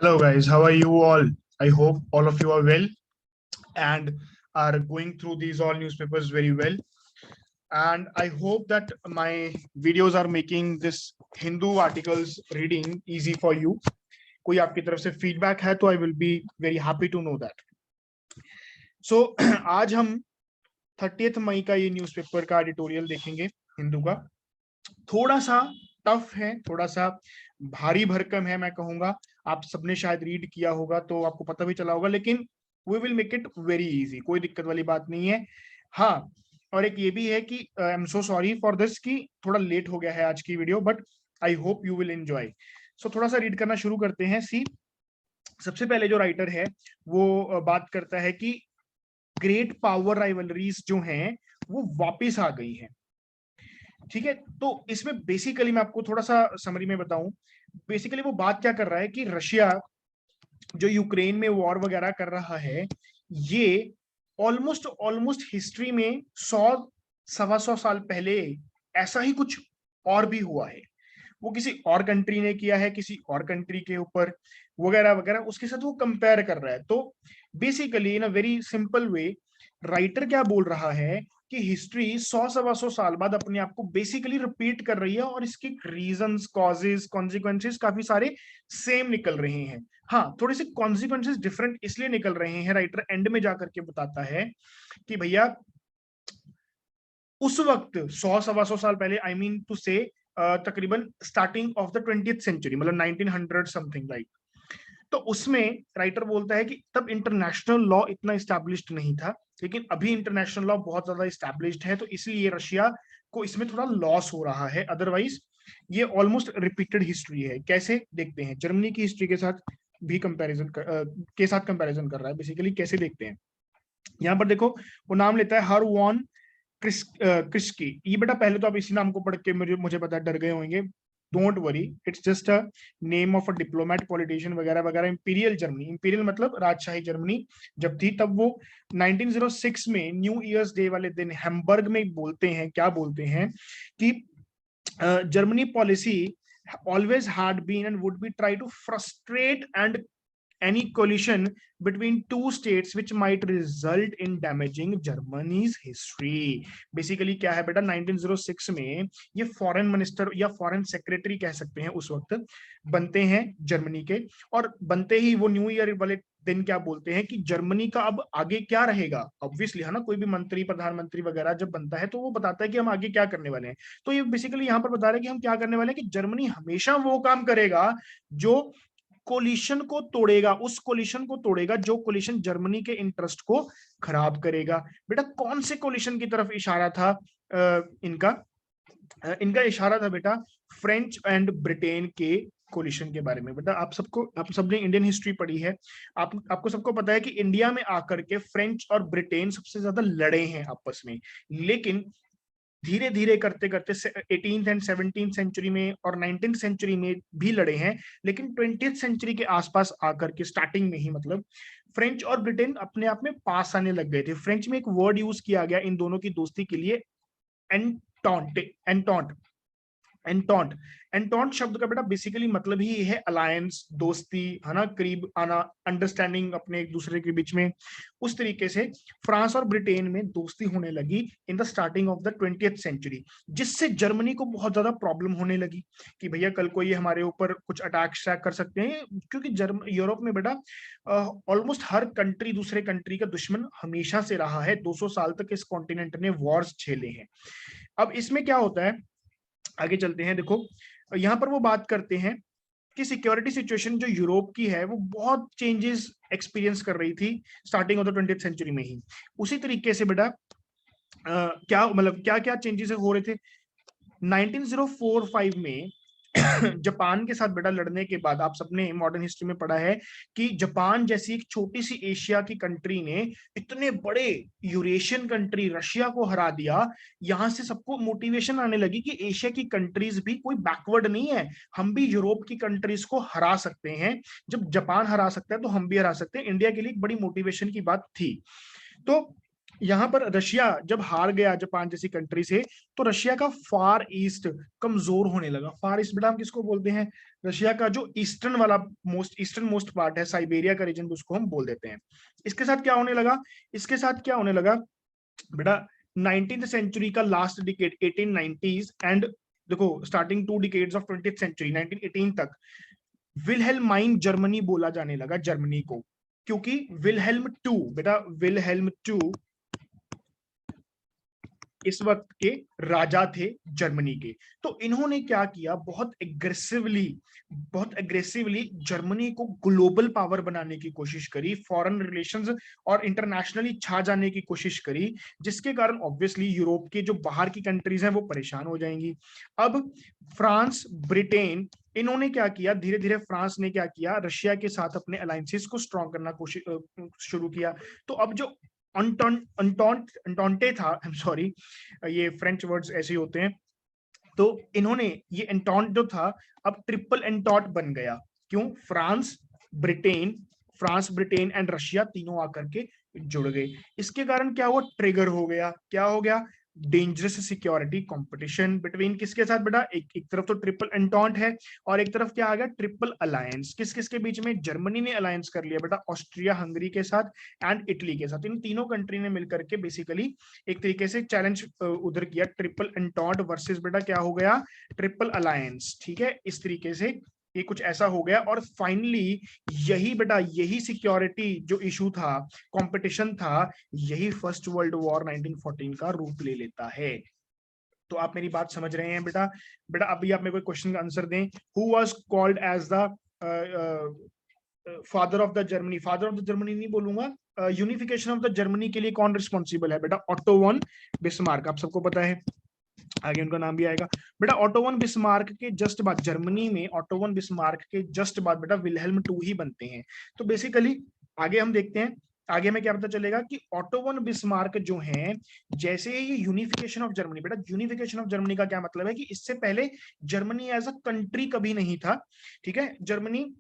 Hello guys, how are you all? I hope all of you are well and are going through these all newspapers very well. And I hope that my videos are making this Hindu articles reading easy for you. कोई आपकी तरफ से feedback है तो I will be very happy to know that. So आज हम 30th मई का ये न्यूज़पेपर का एडिटोरियल देखेंगे हिंदू का. थोड़ा सा टफ है, थोड़ा सा भारी भरकम है, मैं कहूंगा. आप सबने शायद रीड किया होगा तो आपको पता भी चला होगा, लेकिन we will make it very easy, कोई दिक्कत वाली बात नहीं है. हाँ, और एक ये भी है कि I am so sorry for this कि थोड़ा लेट हो गया है आज की video, but I hope you will enjoy. So थोड़ा सा रीड करना शुरू करते हैं. सी, सबसे पहले जो राइटर है वो बात करता है कि ग्रेट पावर राइवलरीज जो हैं वो वापस आ गई हैं. ठीक है, तो इसमें बेसिकली मैं आपको थोड़ा सा समरी में बताऊं. बेसिकली वो बात क्या कर रहा है कि रशिया जो यूक्रेन में वॉर वगैरह कर रहा है, ये ऑलमोस्ट हिस्ट्री में 100-125 साल पहले ऐसा ही कुछ और भी हुआ है. वो किसी और कंट्री ने किया है, किसी और कंट्री के ऊपर वगैरह वगैरह, उसके साथ वो कंपेयर कर रहा है. तो basically in a very simple way writer क्या बोल रहा है कि हिस्ट्री 100-125 साल बाद अपने आप को बेसिकली रिपीट कर रही है और इसके रीजंस, कॉजेस, कॉन्सिक्वेंसेस काफी सारे सेम निकल रहे हैं. हाँ, थोड़े से कॉन्सिक्वेंसेस डिफरेंट इसलिए निकल रहे हैं, राइटर एंड में जाकर के बताता है कि भैया उस वक्त 100-125 साल पहले, आई मीन टू से तकरीबन starting of the 20th century, मतलब 1900 समथिंग लाइक, तो उसमें राइटर बोलता है कि तब इंटरनेशनल लॉ इतना इस्टेब्लिश्ड नहीं था, लेकिन अभी इंटरनेशनल लॉ बहुत ज्यादा इस्टेब्लिश्ड है, तो इसलिए रशिया को इसमें थोड़ा लॉस हो रहा है. अदरवाइज ये ऑलमोस्ट रिपीटेड हिस्ट्री है. कैसे देखते हैं, जर्मनी की हिस्ट्री के साथ भी कंपैरिजन कर रहा है. बेसिकली कैसे देखते हैं, यहाँ पर देखो वो नाम लेता है हर वॉन क्रिस्की. ये बेटा पहले तो आप इसी नाम को पढ़ के मुझे पता डर गए होंगे. Don't worry, it's just a name of a diplomat, politician वगैरह वगैरह. इंपीरियल जर्मनी, इंपीरियल मतलब राजशाही जर्मनी जब थी तब वो 1906 में न्यू ईयर्स डे वाले दिन हैम्बर्ग में बोलते हैं, क्या बोलते हैं कि Germany policy always had been and would be try to frustrate and any collision between two states which might result in damaging Germany's history. Basically क्या है बेटा, 1906 में ये फॉरेन मिनिस्टर या फॉरेन सेक्रेटरी कह सकते हैं उस वक्त बनते हैं जर्मनी के, और बनते ही वो न्यू ईयर वाले दिन क्या बोलते हैं कि जर्मनी का अब आगे क्या रहेगा. ऑब्वियसली है ना, कोई भी मंत्री, प्रधानमंत्री वगैरह जब बनता है तो वो बताता है कि हम आगे क्या करने वाले हैं. तो ये बेसिकली यहाँ पर बता रहे हैं कि हम क्या करने वाले हैं कि जर्मनी हमेशा वो काम करेगा जो कोलिशन को तोड़ेगा, उस कोलिशन को तोड़ेगा जो कोलिशन जर्मनी के इंटरेस्ट को खराब करेगा. बेटा कौन से कोलिशन की तरफ इशारा था इनका इशारा था बेटा फ्रेंच एंड ब्रिटेन के कोलिशन के बारे में. बेटा आप सबने इंडियन हिस्ट्री पढ़ी है, आपको सबको पता है कि इंडिया में आकर के फ्रेंच और ब्रिटेन सबसे ज्यादा लड़े हैं आपस में, लेकिन धीरे धीरे करते करते 18th एंड 17th सेंचुरी में और 19th सेंचुरी में भी लड़े हैं, लेकिन 20th सेंचुरी के आसपास आकर के स्टार्टिंग में ही मतलब फ्रेंच और ब्रिटेन अपने आप में पास आने लग गए थे. फ्रेंच में एक वर्ड यूज किया गया इन दोनों की दोस्ती के लिए, एंटॉन्ट. एंटॉन्ट शब्द का बेटा बेसिकली मतलब ही है अलायंस, दोस्ती, है ना, करीब आना, अंडरस्टैंडिंग अपने एक दूसरे के बीच में. उस तरीके से फ्रांस और ब्रिटेन में दोस्ती होने लगी in the starting of the 20th century, जिससे जर्मनी को बहुत ज्यादा प्रॉब्लम होने लगी कि भैया कल को ये हमारे ऊपर कुछ अटैक कर सकते हैं, क्योंकि यूरोप में बेटा ऑलमोस्ट हर कंट्री दूसरे कंट्री का दुश्मन हमेशा से रहा है. 200 साल तक इस कॉन्टिनेंट ने वॉर्स झेले हैं. अब इसमें क्या होता है, आगे चलते हैं. देखो यहां पर वो बात करते हैं कि सिक्योरिटी सिचुएशन जो यूरोप की है वो बहुत चेंजेस एक्सपीरियंस कर रही थी starting of the 20th century में ही. उसी तरीके से बेटा क्या मतलब क्या क्या चेंजेस हो रहे थे 1904-5 में जापान के साथ बेटा लड़ने के बाद. आप सबने मॉडर्न हिस्ट्री में पढ़ा है कि जापान जैसी एक छोटी सी एशिया की कंट्री ने इतने बड़े यूरेशियन कंट्री रशिया को हरा दिया. यहां से सबको मोटिवेशन आने लगी कि एशिया की कंट्रीज भी कोई बैकवर्ड नहीं है, हम भी यूरोप की कंट्रीज को हरा सकते हैं. जब जापान हरा सकता है तो हम भी हरा सकते हैं. इंडिया के लिए एक बड़ी मोटिवेशन की बात थी. तो यहाँ पर रशिया जब हार गया जापान जैसी कंट्री से, तो रशिया का फार ईस्ट कमजोर होने लगा। फार ईस्ट बेटा हम किसको बोलते हैं? रशिया का जो ईस्टर्न वाला ईस्टर्न मोस्ट पार्ट है, साइबेरिया का रीजन, उसको हम बोल देते हैं। इसके साथ क्या होने लगा? इसके साथ क्या होने लगा बेटा? 19th सेंचुरी का लास्ट डिकेड 1890s एंड देखो starting 2 decades of 20th century 1918 तक विलहेल्माइन जर्मनी बोला जाने लगा जर्मनी को, क्योंकि विलहेल्म टू बेटा, विलहेल्म टू इस वक्त के राजा थे जर्मनी के। तो इन्होंने क्या किया, बहुत एग्रेसिवली जर्मनी को ग्लोबल पावर बनाने की कोशिश करी, फॉरेन रिलेशंस और इंटरनेशनली छा जाने की कोशिश करी, जिसके कारण ऑब्वियसली यूरोप के जो बाहर की कंट्रीज हैं वो परेशान हो जाएंगी। अब फ्रांस, ब्रिटेन, इन्होंने क्या किया, धीरे धीरे फ्रांस ने क्या किया, रशिया के साथ अपने अलायंसेस को स्ट्रॉन्ग करना कोशिश शुरू किया। तो अब जो अंटोंटे था, आई एम सॉरी, ये फ्रेंच वर्ड्स ऐसे होते हैं, तो इन्होंने ये एंटॉन्ट जो था अब ट्रिपल एंटॉट बन गया। क्यों? फ्रांस ब्रिटेन एंड रशिया तीनों आकर के जुड़ गए। इसके कारण क्या हुआ? ट्रिगर हो गया। क्या हो गया? डेंजरस सिक्योरिटी कंपटीशन बिटवीन किसके साथ बेटा? एक तरफ तो ट्रिपल एंटॉन्ट है और एक तरफ क्या आ गया? Triple alliance. किस किस के बीच में? जर्मनी ने अलायंस कर लिया बेटा ऑस्ट्रिया हंगरी के साथ एंड इटली के साथ। इन तीनों कंट्री ने मिलकर के बेसिकली एक तरीके से चैलेंज उधर किया, ट्रिपल एंटॉन्ट वर्सेस बेटा क्या हो गया? Triple alliance. ठीक है, इस तरीके से ये कुछ ऐसा हो गया। और फाइनली यही बेटा, यही सिक्योरिटी जो इशू था, कंपटीशन था, यही फर्स्ट वर्ल्ड वॉर 1914 का रूप ले लेता है। तो आप मेरी बात समझ रहे हैं बेटा? बेटा अभी आप मेरे को क्वेश्चन का आंसर दें। Who was called as the father of the Germany? Father of the Germany नहीं बोलूंगा, यूनिफिकेशन ऑफ द जर्मनी के लिए कौन रिस्पॉन्सिबल है बेटा? Auto von Bismarck. आप सबको पता है, आगे उनका नाम भी आएगा बेटा। ऑटो वन बिस्मार्क के जस्ट बाद, जर्मनी में ऑटो वन बिस्मार्क के जस्ट बाद बेटा विल्हेल्म टू ही बनते हैं। तो बेसिकली आगे हम देखते हैं, आगे में क्या पता चलेगा कि ऑटो वन बिस्मार्क जो हैं, जैसे ये यूनिफिकेशन ऑफ जर्मनी, बेटा यूनिफिकेशन ऑफ जर्मनी का क्या मतलब है कि इससे पहले जर्मनी एज अ कंट्री कभी नहीं था। ठीक है, जर्मनी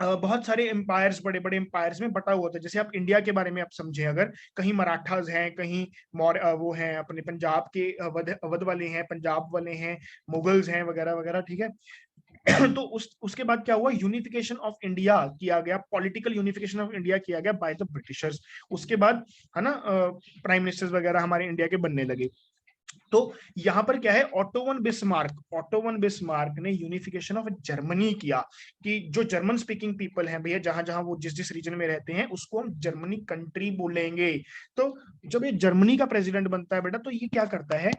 बहुत सारे एम्पायर्स, बड़े बड़े एम्पायर्स में बटा हुआ था। जैसे आप इंडिया के बारे में आप समझे, अगर कहीं मराठास हैं, कहीं वो हैं अपने पंजाब के अवध वाले हैं, पंजाब वाले हैं, मुगल्स हैं वगैरह वगैरह। ठीक है तो उसके बाद क्या हुआ? यूनिफिकेशन ऑफ इंडिया किया गया, पॉलिटिकल यूनिफिकेशन ऑफ इंडिया किया गया बाय द ब्रिटिशर्स। उसके बाद है ना प्राइम मिनिस्टर्स वगैरह हमारे इंडिया के बनने लगे। तो यहां पर क्या है? ऑटो वन बिस्मार्क ने यूनिफिकेशन ऑफ जर्मनी किया, कि जो जर्मन स्पीकिंग पीपल हैं भैया, जहां जहां वो जिस जिस रीजन में रहते हैं, उसको हम जर्मनी कंट्री बोलेंगे। तो जब ये जर्मनी का प्रेसिडेंट बनता है बेटा, तो ये क्या करता है?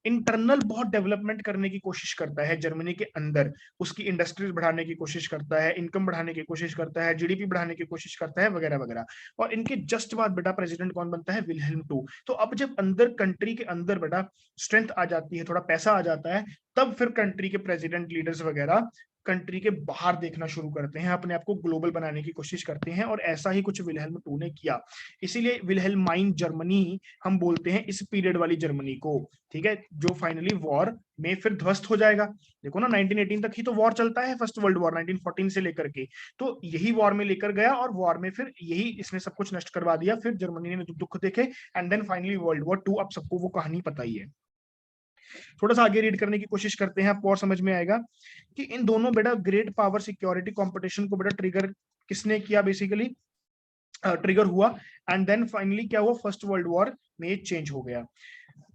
इंटरनल बहुत डेवलपमेंट करने की कोशिश करता है जर्मनी के अंदर। उसकी इंडस्ट्रीज बढ़ाने की कोशिश करता है, इनकम बढ़ाने की कोशिश करता है, जीडीपी बढ़ाने की कोशिश करता है वगैरह वगैरह। और इनके जस्ट बाद बेटा प्रेसिडेंट कौन बनता है? Wilhelm two. तो अब जब अंदर कंट्री के अंदर बेटा स्ट्रेंथ आ जाती है, थोड़ा पैसा आ जाता है, तब फिर कंट्री के प्रेसिडेंट, लीडर्स वगैरह कंट्री के बाहर देखना शुरू करते हैं, अपने आप को ग्लोबल बनाने की कोशिश करते हैं। और ऐसा ही कुछ विल्हेल्म टू ने किया। इसीलिए विल्हेल्माइन जर्मनी हम बोलते हैं इस पीरियड वाली जर्मनी को। ठीक है, जो फाइनली वॉर में फिर ध्वस्त हो जाएगा। देखो ना 1918 तक ही तो वॉर चलता है, फर्स्ट वर्ल्ड वॉर 1914 से लेकर के। तो यही वॉर में लेकर गया और वॉर में फिर यही इसने सब कुछ नष्ट करवा दिया। फिर जर्मनी ने दुख देखे and then finally world war two. अब सबको वो कहानी पता ही है। थोड़ा सा आगे रीड करने की कोशिश करते हैं, आपको और समझ में आएगा कि इन दोनों बेटा ग्रेट पावर सिक्योरिटी कंपटीशन को बेटा ट्रिगर किसने किया? बेसिकली ट्रिगर हुआ एंड देन फाइनली क्या हुआ? फर्स्ट वर्ल्ड वॉर में चेंज हो गया।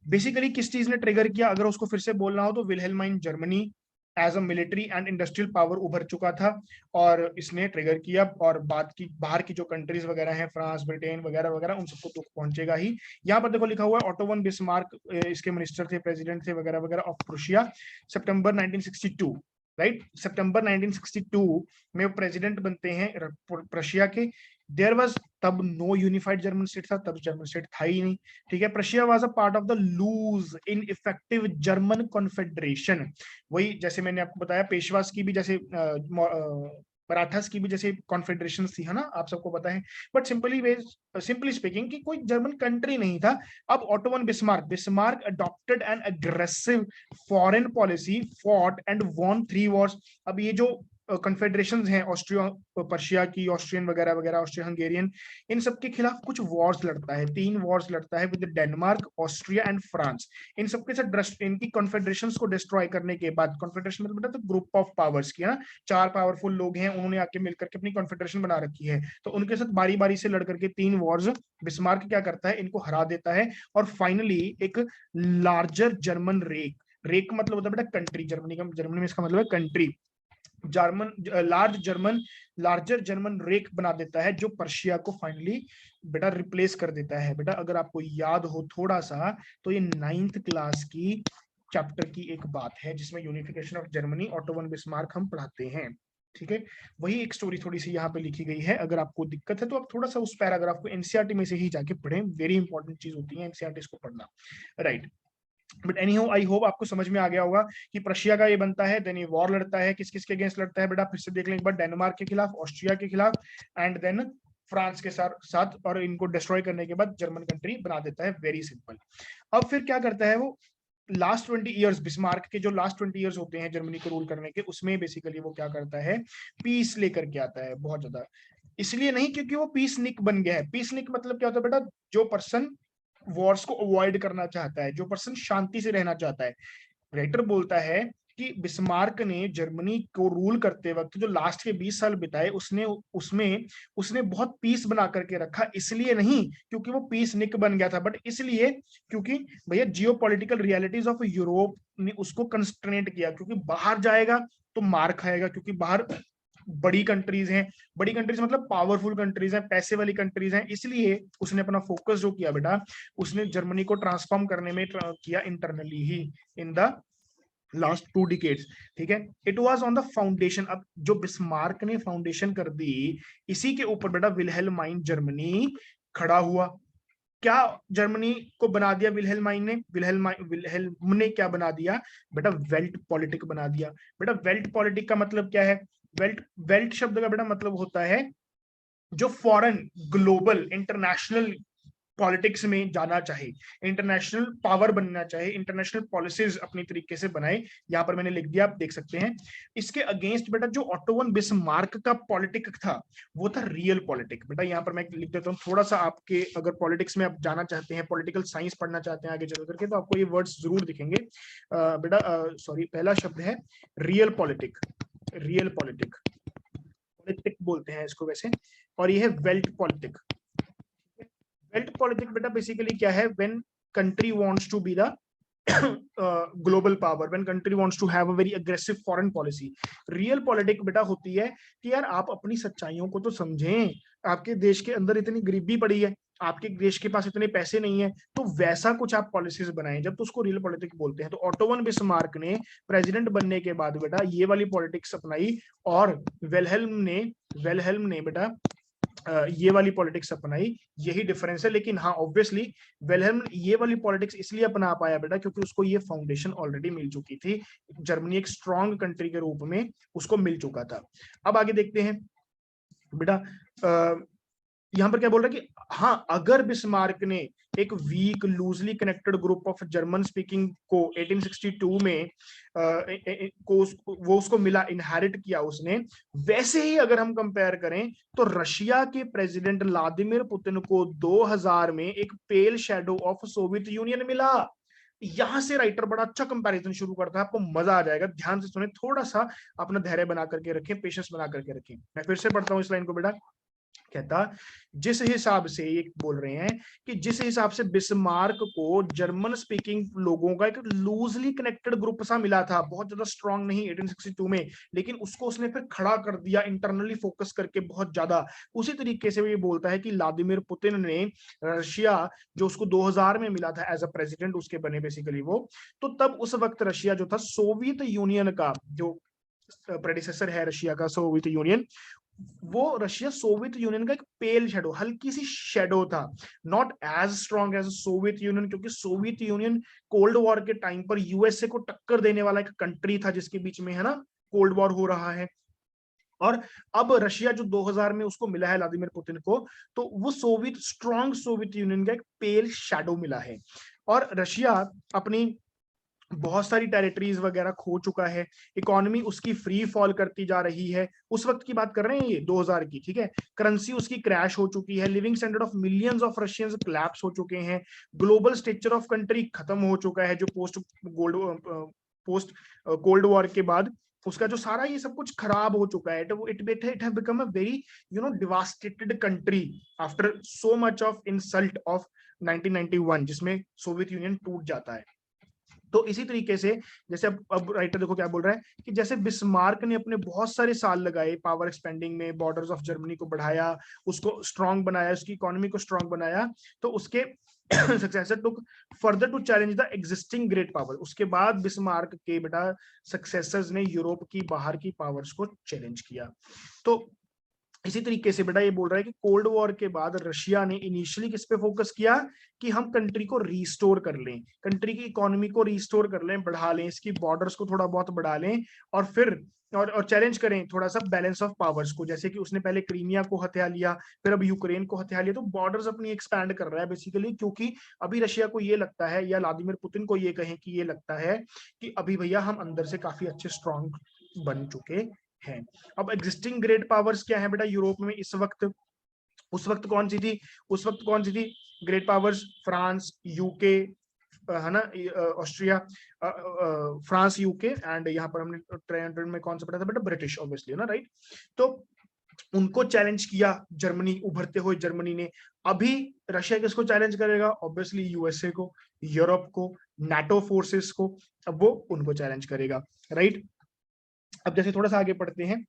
बेसिकली किस चीज ने ट्रिगर किया? अगर उसको फिर से बोलना हो तो Wilhelmine Germany as a military and industrial power उभर चुका था और इसने ट्रिगर किया। और बाहर की जो कंट्रीज वगैरह हैं, फ्रांस, ब्रिटेन वगैरह वगैरह, उन सबको दुख पहुंचेगा ही। यहाँ पर देखो लिखा हुआ है ऑटो वन बिस्मार्क इसके मिनिस्टर थे, प्रेसिडेंट थे वगैरह वगैरह ऑफ प्रूशिया, सितंबर 1962। राइट, सितंबर 1962 में वो प्रेसिडेंट बनते हैं प्रशिया के। देयर वाज तब नो यूनिफाइड जर्मन स्टेट था, तब जर्मन स्टेट था ही नहीं। ठीक है, Prussia was a part of the loose ineffective German confederation. वही जैसे मैंने आपको बताया, पेशवास की भी जैसे मराठास की भी जैसे कॉन्फेडरेशन थी, है ना, आप सबको पता है। बट सिंपली स्पीकिंग कि कोई जर्मन कंट्री नहीं था। अब Otto von Bismarck adopted an aggressive foreign policy, fought and won 3 wars. अब ये जो कन्फेडरेशन हैं, ऑस्ट्रिया पर्शिया की, ऑस्ट्रियन वगैरह वगैरह, ऑस्ट्रिया हंगेरियन, इन सब के खिलाफ कुछ वॉर्स लड़ता है, 3 वॉर्स लड़ता है with Denmark, Austria and France. इन सबके साथ इनकी कॉन्फेडरेशन को डिस्ट्रॉय करने के बाद, कॉन्फेडरेशन मतलब बेटा तो ग्रुप ऑफ पावर्स की है ना, 4 पावरफुल लोग हैं, उन्होंने आके मिलकर के अपनी कॉन्फेडरेशन बना रखी है, तो उनके साथ बारी बारी से लड़ करके 3 वॉर्स बिस्मार्क क्या करता है, इनको हरा देता है, और फाइनली एक लार्जर जर्मन रेक, रेक मतलब होता है बेटा कंट्री, जर्मनी में इसका मतलब है country, German larger German Reich बना देता है, जो पर्शिया को फाइनली बेटा रिप्लेस कर देता है। बेटा अगर आपको याद हो थोड़ा सा, तो ये 9th क्लास की चैप्टर की एक बात है जिसमें unification of Germany, auto von Bismarck हम पढ़ाते हैं, ठीक है। वही एक स्टोरी थोड़ी सी यहाँ पे लिखी गई है, अगर आपको दिक्कत है तो आप थोड़ा सा उस पैराग्राफ को एनसीईआरटी में से ही जाके पढ़ें, वेरी इंपॉर्टेंट चीज होती है एनसीईआरटी को पढ़ना, right. But any how, I hope आपको समझ में आ गया होगा कि प्रशिया का ये बनता है, देन ये वॉर लड़ता है, किस किस के अगेंस्ट लड़ता है बेटा, फिर से देख लें एक बार, डेनमार्क के खिलाफ, ऑस्ट्रिया के खिलाफ, एंड देन फ्रांस के साथ, और इनको डिस्ट्रॉय करने के बाद जर्मन कंट्री बना देता है, वेरी सिंपल। अब फिर क्या करता है वो, लास्ट 20 ईयर्स, बिस्मार्क के जो लास्ट 20 ईयर्स होते हैं जर्मनी को रूल करने के, उसमें बेसिकली वो क्या करता है, पीस लेकर के आता है बहुत ज्यादा, इसलिए नहीं क्योंकि वो पीस निक बन गया है। पीस निक मतलब क्या होता है बेटा, जो पर्सन वॉर्स को अवॉइड करना चाहता है, जो पर्सन शांति से रहना चाहता है। राइटर बोलता है कि बिस्मार्क ने जर्मनी को रूल करते वक्त जो लास्ट के 20 साल बिताए, उसने बहुत पीस बना करके रखा, इसलिए नहीं क्योंकि वो पीस निक बन गया था, बट इसलिए क्योंकि भैया जियोपॉलिटिकल रियलिटीज ऑफ यूरोप ने उसको कंस्ट्रेंट किया, क्योंकि बाहर जाएगा तो मार खाएगा, क्योंकि बाहर बड़ी कंट्रीज हैं, बड़ी कंट्रीज मतलब पावरफुल कंट्रीज हैं, पैसे वाली कंट्रीज हैं, इसलिए उसने अपना फोकस जो किया बेटा, उसने जर्मनी को ट्रांसफॉर्म करने में किया internally he in the last 2 decades, ठीक है। It was on the foundation, अब जो बिस्मार्क ने फाउंडेशन कर दी, इसी के ऊपर बेटा विल्हेल्माइन जर्मनी खड़ा हुआ। क्या जर्मनी को बना दिया विल्हेल्माइन ने, विल्हेल्म ने क्या बना दिया बेटा, वेल्ट पॉलिटिक बना दिया। बेटा वेल्ट पॉलिटिक का मतलब क्या है, वेल्ट वेल्ट शब्द का बेटा मतलब होता है जो फॉरेन, ग्लोबल, इंटरनेशनल पॉलिटिक्स में जाना चाहे, इंटरनेशनल पावर बनना चाहे, इंटरनेशनल पॉलिसीज अपनी तरीके से बनाए, यहाँ पर मैंने लिख दिया, आप देख सकते हैं। इसके अगेंस्ट बेटा जो ऑटो वन बिस्मार्क का पॉलिटिक था, वो था रियल पॉलिटिक। बेटा यहाँ पर मैं लिख देता हूँ थोड़ा सा, आपके अगर पॉलिटिक्स में आप जाना चाहते हैं, पॉलिटिकल साइंस पढ़ना चाहते हैं आगे चल करके, तो आपको ये वर्ड्स जरूर दिखेंगे। बेटा सॉरी, पहला शब्द है realpolitik, realpolitik, politik बोलते हैं इसको वैसे, और ये है वेल्ट पॉलिटिक। वेल्ट पॉलिटिक बेटा बेसिकली क्या है, when country wants to be the global power, when country wants to have a very aggressive foreign policy. Realpolitik बेटा होती है कि यार आप अपनी सच्चाइयों को तो समझें, आपके देश के अंदर इतनी गरीबी पड़ी है, आपके देश के पास इतने पैसे नहीं है, तो वैसा कुछ आप पॉलिसीज बनाएं, जब तो उसको रियल पॉलिटिक बोलते हैं। तो ऑटो वन बिस्मार्क ने प्रेसिडेंट बनने के बाद बेटा ये वाली पॉलिटिक्स अपनाई, और वेलहेल्म ने बेटा ये वाली पॉलिटिक्स अपनाई, यही डिफरेंस है। लेकिन हाँ ऑब्वियसली वेलहेम ये वाली पॉलिटिक्स इसलिए अपना पाया बेटा क्योंकि उसको ये फाउंडेशन ऑलरेडी मिल चुकी थी, जर्मनी एक स्ट्रॉन्ग कंट्री के रूप में उसको मिल चुका था। अब आगे देखते हैं बेटा, यहाँ पर क्या बोल रहा है कि हाँ, अगर बिस्मार्क ने एक weak loosely connected group of German speaking को 1862 में वो उसको मिला, इनहेरिट किया उसने, वैसे ही अगर हम कंपेयर करें तो रशिया के प्रेसिडेंट व्लादिमीर पुतिन को 2000 में एक pale shadow of Soviet union मिला। यहां से राइटर बड़ा अच्छा कंपैरिजन शुरू करता है, आपको मजा आ जाएगा, ध्यान से सुने, थोड़ा सा अपना धैर्य बना करके रखें, पेशेंस बना करके रखें। मैं फिर से पढ़ता हूं इस लाइन को बेटा, कहता जिस हिसाब से ये बोल रहे हैं कि जिस हिसाब से बिस्मार्क को जर्मन स्पीकिंग लोगों का एक लूजली कनेक्टेड ग्रुप सा मिला था, बहुत ज्यादा स्ट्रांग नहीं 1862 में, लेकिन उसको उसने फिर खड़ा कर दिया इंटरनली फोकस करके बहुत ज्यादा। उसी तरीके से ये बोलता है कि व्लादिमीर पुतिन ने रशिया जो उसको 2000 में मिला था एज अ प्रेसिडेंट, उसके बने बेसिकली वो, तो तब उस वक्त रशिया जो था सोवियत यूनियन का जो प्रेडिसेसर है रशिया का, सोवियत यूनियन, वो रशिया सोवियत यूनियन का एक पेल शेडो, हल्की सी शेडो था, not as strong as Soviet Union, क्योंकि सोवियत यूनियन कोल्ड वॉर के टाइम पर यूएसए को टक्कर देने वाला एक कंट्री था, जिसके बीच में है ना कोल्ड वॉर हो रहा है। और अब रशिया जो 2000 में उसको मिला है व्लादिमीर पुतिन को, तो वो स्ट्रॉन्ग सोवियत यूनियन का एक पेल शेडो मिला है। और रशिया अपनी बहुत सारी टेरिटरीज वगैरह खो चुका है, इकोनॉमी उसकी फ्री फॉल करती जा रही है। उस वक्त की बात कर रहे हैं ये 2000 की, ठीक है। करेंसी उसकी क्रैश हो चुकी है, living standard of millions of Russians collapse हो चुके हैं, ग्लोबल स्ट्रक्चर ऑफ कंट्री खत्म हो चुका है जो पोस्ट कोल्ड वॉर के बाद उसका जो सारा ये सब कुछ खराब हो चुका है। It have become a very devastated country after so much of insult of 1991, जिसमें सोवियत यूनियन टूट जाता है। तो इसी तरीके से जैसे अब राइटर देखो क्या बोल रहा है कि जैसे बिस्मार्क ने अपने बहुत सारे साल लगाए पावर एक्सपेंडिंग में, बॉर्डर्स ऑफ जर्मनी को बढ़ाया, उसको स्ट्रांग बनाया, उसकी इकोनॉमी को स्ट्रांग बनाया, तो उसके successor took further to challenge the existing great power. उसके बाद बिस्मार्क के बेटा सक्सेसर्स ने यूरोप की बाहर की पावर्स को चैलेंज किया। तो इसी तरीके से बेटा ये बोल रहा है कि कोल्ड वॉर के बाद रशिया ने इनिशियली किस पे फोकस किया कि हम कंट्री को रीस्टोर कर लें, कंट्री की इकोनॉमी को रीस्टोर कर लें, बढ़ा लें, इसकी बॉर्डर्स को थोड़ा बहुत बढ़ा लें, और फिर और चैलेंज करें थोड़ा सा बैलेंस ऑफ पावर्स को। जैसे कि उसने पहले क्रीमिया को हथिया लिया, फिर अब यूक्रेन को हथिया लिया, तो बॉर्डर्स अपनी एक्सपैंड कर रहा है बेसिकली, क्योंकि अभी रशिया को ये लगता है, या व्लादिमीर पुतिन को ये कहें कि ये लगता है कि अभी भैया हम अंदर से काफी अच्छे स्ट्रांग बन चुके हैं। अब एग्जिस्टिंग ग्रेट पावर्स क्या है बेटा यूरोप में इस वक्त? उस वक्त कौन सी थी? उस वक्त कौन सी थी ग्रेट पावर्स? फ्रांस, यूके, है ना, ऑस्ट्रिया, फ्रांस, यूके, एंड यहाँ पर हमने ट्रायंगल में कौन सा पढ़ा था बेटा? ब्रिटिश, ऑब्वियसली, ना, राइट। तो उनको चैलेंज किया जर्मनी, उभरते हुए जर्मनी ने। अभी रशिया किसको चैलेंज करेगा? ऑब्वियसली यूएसए को, यूरोप को, नाटो फोर्सेस को, अब वो उनको चैलेंज करेगा, राइट। अब जैसे थोड़ा सा आगे पढ़ते हैं,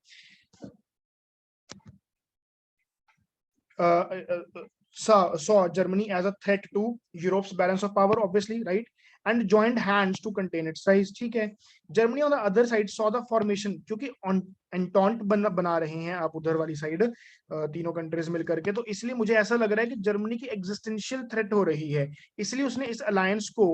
saw Germany as a threat to Europe's balance of power, obviously, right, and joined hands to contain its rise, ठीक है। Germany on the other side saw the formation, क्योंकि एंटॉन्ट बना रहे हैं आप उधर वाली साइड, तीनों कंट्रीज मिलकर के, तो इसलिए मुझे ऐसा लग रहा है कि जर्मनी की एग्जिस्टेंशियल थ्रेट हो रही है, इसलिए उसने इस अलायंस को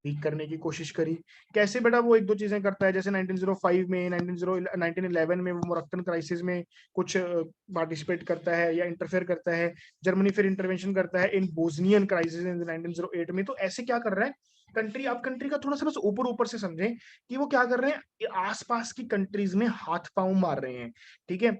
वीक करने की कोशिश करी। कैसे बेटा? वो एक दो चीजें करता है, जैसे 1905 में, 1911 में वो मोरक्कन क्राइसिस में कुछ पार्टिसिपेट करता है या इंटरफेयर करता है। जर्मनी फिर इंटरवेंशन करता है इन बोस्नियन क्राइसिस इन 1908 में। तो ऐसे क्या कर रहा है कंट्री? आप कंट्री का थोड़ा सा बस ऊपर ऊपर से समझें कि वो क्या कर रहे हैं, आसपास की कंट्रीज में हाथ पांव मार रहे हैं, ठीक है।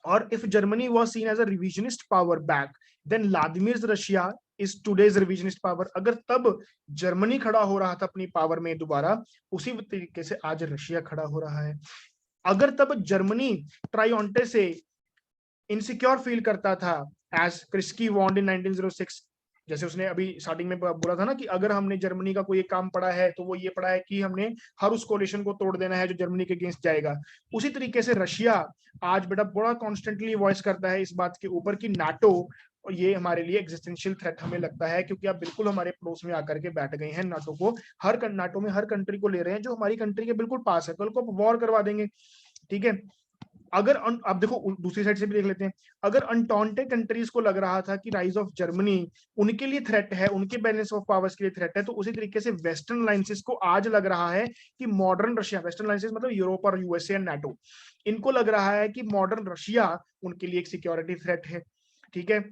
और if Germany was seen as a revisionist power back, then Vladimir Russia is today's revisionist power. अगर तब जर्मनी खड़ा हो रहा था अपनी पावर में दोबारा, उसी तरीके से आज रशिया खड़ा हो रहा है। अगर तब जर्मनी ट्रायोंटे से इनसिक्योर फील करता था एज क्रिस्की वॉन्ड इन 1906, जैसे उसने अभी स्टार्टिंग में बोला था ना कि अगर हमने जर्मनी का कोई एक काम पड़ा है तो वो ये पड़ा है कि हमने हर उस कोलिशन को तोड़ देना है जो जर्मनी के अगेंस्ट जाएगा। उसी तरीके से रशिया आज बेटा बड़ा कॉन्स्टेंटली वॉइस करता है इस बात के ऊपर कि नाटो ये हमारे लिए एग्जिस्टेंशियल थ्रेट हमें लगता है, क्योंकि आप बिल्कुल हमारे पड़ोस में आकर के बैठ गए हैं। नाटो को नाटो में हर कंट्री को ले रहे हैं जो हमारी कंट्री के बिल्कुल पास है, कल को वॉर करवा देंगे, ठीक है। अगर आप देखो दूसरी साइड से भी देख लेते हैं, अगर अनटॉन्टे कंट्रीज को लग रहा था कि राइज ऑफ जर्मनी उनके लिए थ्रेट है, उनके बैलेंस ऑफ पावर्स के लिए थ्रेट है, तो उसी तरीके से वेस्टर्न अलायंसेस को आज लग रहा है कि मॉडर्न रशिया, वेस्टर्न अलायंसेस मतलब यूरोप और यूएसए एंड नाटो, इनको लग रहा है कि मॉडर्न रशिया उनके लिए एक सिक्योरिटी थ्रेट है, ठीक है।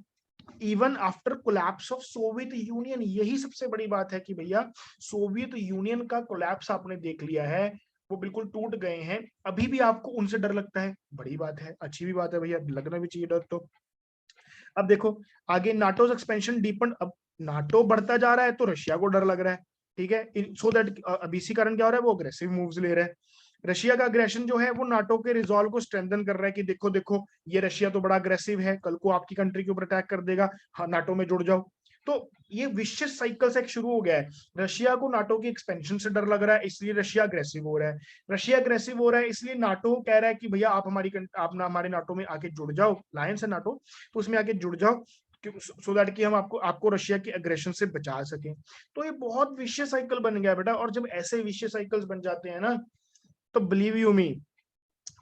Even after collapse of Soviet union, यही सबसे बड़ी बात है कि भैया सोवियत यूनियन का कोलैप्स आपने देख लिया है, वो बिल्कुल टूट गए हैं, अभी भी आपको उनसे डर लगता है, बड़ी बात है, अच्छी भी बात है भैया, लगना भी चाहिए डर। तो अब देखो आगे, नाटोज एक्सपेंशन डीपन, अब नाटो बढ़ता जा रहा है तो रशिया को डर लग रहा है, ठीक है। सो दैट अब इसी कारण क्या हो रहा है, वो अग्रेसिव मूव्स ले रहा है। रशिया का अग्रेशन जो है वो नाटो के रिजॉल्व को स्ट्रेंथन कर रहा है कि देखो देखो ये रशिया तो बड़ा अग्रेसिव है, कल को आपकी कंट्री के ऊपर अटैक कर देगा, हाँ नाटो में जुड़ जाओ। तो ये विशियस साइकिल से शुरू हो गया है। रशिया को नाटो की एक्सपेंशन से डर लग रहा है, इसलिए रशिया अग्रेसिव हो रहा है। रशिया अग्रेसिव हो रहा है इसलिए नाटो कह रहा है कि भैया आप ना हमारे नाटो में आके जुड़ जाओ, लायंस है नाटो, तो उसमें आके जुड़ जाओ, सो दैट कि हम आपको रशिया की अग्रेशन से बचा सकें। तो ये बहुत विशियस साइकिल बन गया बेटा, और जब ऐसे विशियस साइकिल्स बन जाते हैं ना, तो बिलीव यू मी,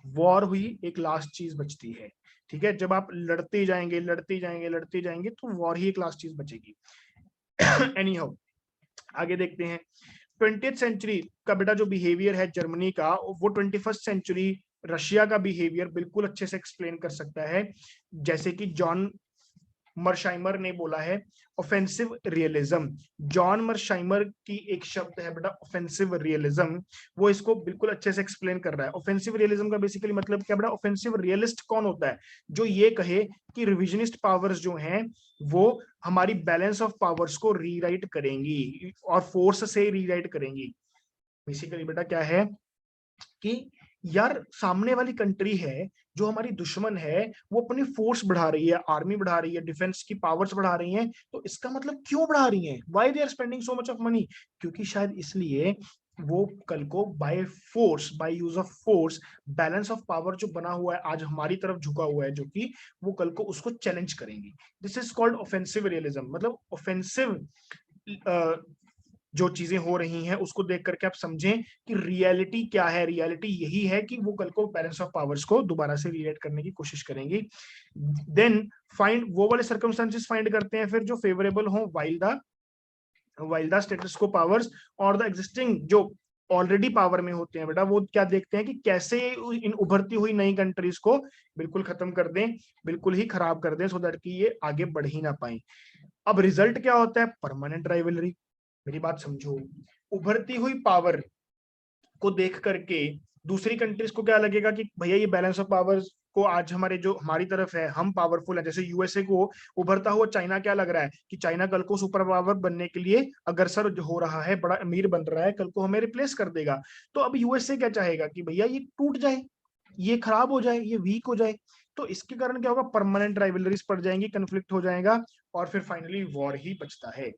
वॉर हुई एक लास्ट चीज बचती है, ठीक है। जब आप लड़ते जाएंगे लड़ते जाएंगे लड़ते जाएंगे तो वॉर ही एक लास्ट चीज बचेगी। एनी हाउ, आगे देखते हैं। 20th सेंचुरी का बेटा जो बिहेवियर है जर्मनी का, वो 21st सेंचुरी रशिया का बिहेवियर बिल्कुल अच्छे से एक्सप्लेन कर सकता है। जैसे कि जॉन मर्शाइमर ने बोला है ऑफेंसिव रियलिज्म। जॉन मर्शाइमर की एक शब्द है बेटा ऑफेंसिव रियलिज्म, वो इसको बिल्कुल अच्छे से एक्सप्लेन कर रहा है। ऑफेंसिव रियलिज्म का बेसिकली मतलब क्या बेटा, ऑफेंसिव रियलिस्ट कौन होता है, जो ये कहे कि रिविजनिस्ट पावर्स जो हैं वो हमारी बैलेंस ऑफ पावर्स को रीराइट करेंगी और फोर्स से रीराइट करेंगी। बेसिकली बेटा क्या है कि यार सामने वाली कंट्री है जो हमारी दुश्मन है, वो अपनी फोर्स बढ़ा रही है, आर्मी बढ़ा रही है, डिफेंस की पावर्स बढ़ा रही है, तो इसका मतलब क्यों बढ़ा रही है, why they are spending so much of money, क्योंकि शायद इसलिए वो कल को by force, by use of force, balance of power जो बना हुआ है आज हमारी तरफ झुका हुआ है, जो कि वो कल को उसको चैलेंज करेंगी। This is called offensive realism. मतलब ऑफेंसिव जो चीजें हो रही हैं उसको देख करके आप समझें कि रियलिटी क्या है। रियलिटी यही है कि वो कल को बैलेंस ऑफ पावर्स को दोबारा से रिलेट करने की कोशिश करेंगी। देन फाइंड, वो वाले सर्कमस्टेंसेस फाइंड करते हैं फिर जो फेवरेबल हो वाइल द स्टेटस को पावर्स और द एग्जिस्टिंग जो ऑलरेडी पावर में होते हैं बेटा, वो क्या देखते हैं कि कैसे इन उभरती हुई नई कंट्रीज को बिल्कुल खत्म कर दें, बिल्कुल ही खराब कर दें, सो दैट कि ये आगे बढ़ ही ना पाए। अब रिजल्ट क्या होता है, परमानेंट राइवलरी। मेरी बात समझो, उभरती हुई पावर को देख करके दूसरी कंट्रीज को क्या लगेगा कि भैया ये बैलेंस ऑफ पावर्स को आज हमारे जो हमारी तरफ है, हम पावरफुल है। जैसे यूएसए को उभरता हुआ चाइना क्या लग रहा है कि चाइना कल को सुपर पावर बनने के लिए अग्रसर हो रहा है, बड़ा अमीर बन रहा है, कल को हमें रिप्लेस कर देगा। तो अब यूएसए क्या चाहेगा कि भैया ये टूट जाए, ये खराब हो जाए, ये वीक हो जाए। तो इसके कारण क्या होगा, परमानेंट राइवलरीज पड़ जाएंगी, कंफ्लिक्ट हो जाएगा और फिर फाइनली वॉर ही बचता है।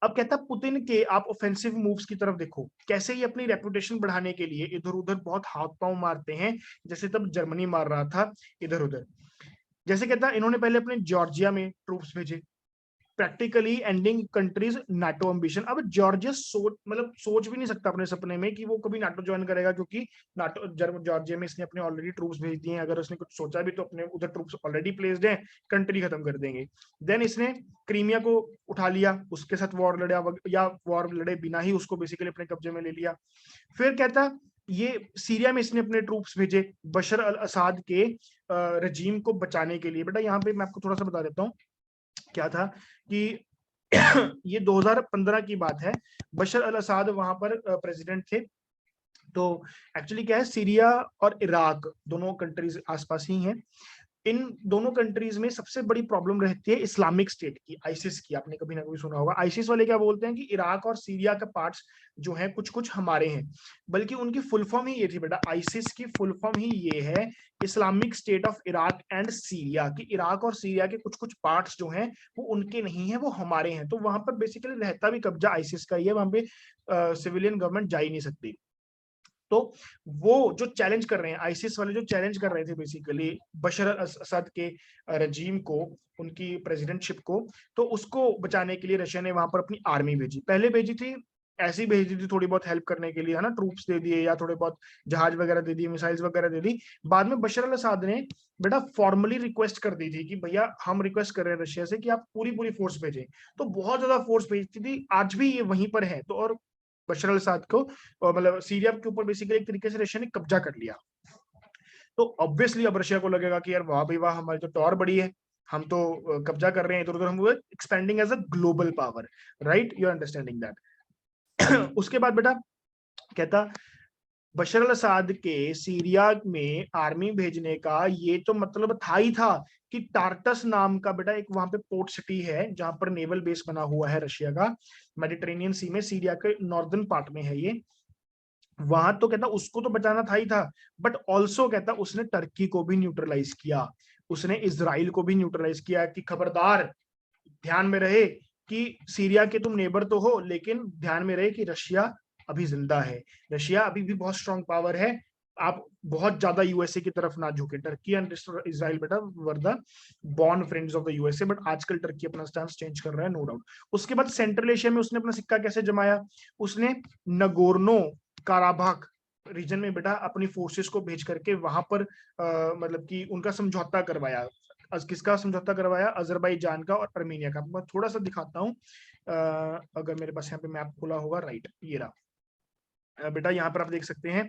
अब कहता पुतिन के आप ऑफेंसिव मूव्स की तरफ देखो, कैसे ये अपनी रेपुटेशन बढ़ाने के लिए इधर उधर बहुत हाथ पांव मारते हैं, जैसे तब जर्मनी मार रहा था इधर उधर। जैसे कहता इन्होंने पहले अपने जॉर्जिया में ट्रूप्स भेजे, practically ending countries NATO ambition. अब जॉर्जिया सोच भी नहीं सकता अपने सपने में कि वो कभी नाटो ज्वाइन करेगा, क्योंकि नाटो जॉर्जिया में इसने अपने ऑलरेडी ट्रूप्स भेज दिए हैं। अगर उसने कुछ सोचा भी तो अपने उधर ट्रूप्स ऑलरेडी प्लेस्ड हैं, कंट्री खत्म कर देंगे। देन इसने क्रीमिया को उठा लिया, उसके साथ वॉर लड़ा, या वॉर लड़े बिना ही उसको बेसिकली अपने कब्जे में ले लिया। फिर कहता ये सीरिया में इसने अपने ट्रूप्स भेजे बशर अल असाद के रजीम को बचाने के लिए। बेटा यहाँ पे मैं आपको थोड़ा सा बता देता हूँ क्या था कि ये 2015 की बात है। बशर अल असाद वहां पर प्रेसिडेंट थे। तो एक्चुअली क्या है, सीरिया और इराक दोनों कंट्रीज आसपास ही हैं। इन दोनों कंट्रीज में सबसे बड़ी प्रॉब्लम रहती है इस्लामिक स्टेट की, आईसिस की। आपने कभी ना कभी सुना होगा। आईसिस वाले क्या बोलते हैं कि इराक और सीरिया का पार्ट्स जो है कुछ कुछ हमारे हैं, बल्कि उनकी फुल फॉर्म ही ये थी बेटा, आईसिस की फुल फॉर्म ही ये है, Islamic state of Iraq and Syria. कि इराक और सीरिया के कुछ कुछ पार्ट्स जो हैं वो उनके नहीं है, वो हमारे हैं। तो वहां पर बेसिकली रहता भी कब्जा आईसिस का ही है, वहां पे सिविलियन गवर्नमेंट जा ही नहीं सकती। तो वो जो चैलेंज कर रहे हैं, आईसिस वाले जो चैलेंज कर रहे थे बेसिकली बशर असद के रजीम को, उनकी प्रेसिडेंटशिप को, तो उसको बचाने के लिए रशिया ने वहां पर अपनी आर्मी भेजी। पहले भेजी थी ऐसी भेजी थी थोड़ी बहुत हेल्प करने के लिए, है ना, ट्रूप्स दे दिए या थोड़े बहुत जहाज वगैरह दे दिए, मिसाइल्स वगैरह दे दी। बाद में बशर अल असद ने बेटा फॉर्मली रिक्वेस्ट कर दी थी कि भैया हम रिक्वेस्ट कर रहे हैं रशिया से कि आप पूरी पूरी फोर्स भेजें। तो बहुत ज्यादा फोर्स भेजती थी, आज भी ये वहीं पर है। तो और बशर अल असद को मतलब सीरिया के ऊपर बेसिकली एक तरीके से रशिया ने कब्जा कर लिया। तो ऑब्वियसली अब रशिया को लगेगा कि यार वाह भाई वाह, हमारी तो टॉर बड़ी है, हम तो कब्जा कर रहे हैं इधर उधर, हम expanding as a global power, right, you are understanding that. उसके बाद बेटा कहता बशर अल असद के सीरिया में आर्मी भेजने का ये तो मतलब था ही था कि टार्टस नाम का बेटा एक वहां पे पोर्ट सिटी है जहां पर नेवल बेस बना हुआ है रशिया का, मेडिटेरेनियन सी में, सीरिया के नॉर्दर्न पार्ट में है ये। वहां तो कहता उसको तो बचाना था ही था, बट ऑल्सो कहता उसने टर्की को भी न्यूट्रलाइज किया, उसने इजराइल को भी न्यूट्रलाइज किया कि खबरदार ध्यान में रहे कि सीरिया के तुम नेबर तो हो, लेकिन ध्यान में रहे कि रशिया अभी जिंदा है, रशिया अभी भी बहुत स्ट्रॉन्ग पावर है, आप बहुत ज्यादा यूएसए की तरफ ना झुके। टर्की एंड इजराइल बेटा were the born friends of the USA, but आजकल टर्की अपना स्टांस चेंज कर रहा है, नो डाउट। उसके बाद सेंट्रल एशिया में उसने अपना सिक्का कैसे जमाया, उसने नगोर्नो काराबाख रीजन में बेटा अपनी फोर्सेस को भेज करके वहां पर मतलब कि उनका समझौता करवाया। किसका समझौता करवाया, अजरबैजान का और अर्मीनिया का। मैं थोड़ा सा दिखाता हूँ, अगर मेरे पास यहाँ पे मैप खुला होगा, राइट ये रहा। बेटा यहाँ पर आप देख सकते हैं,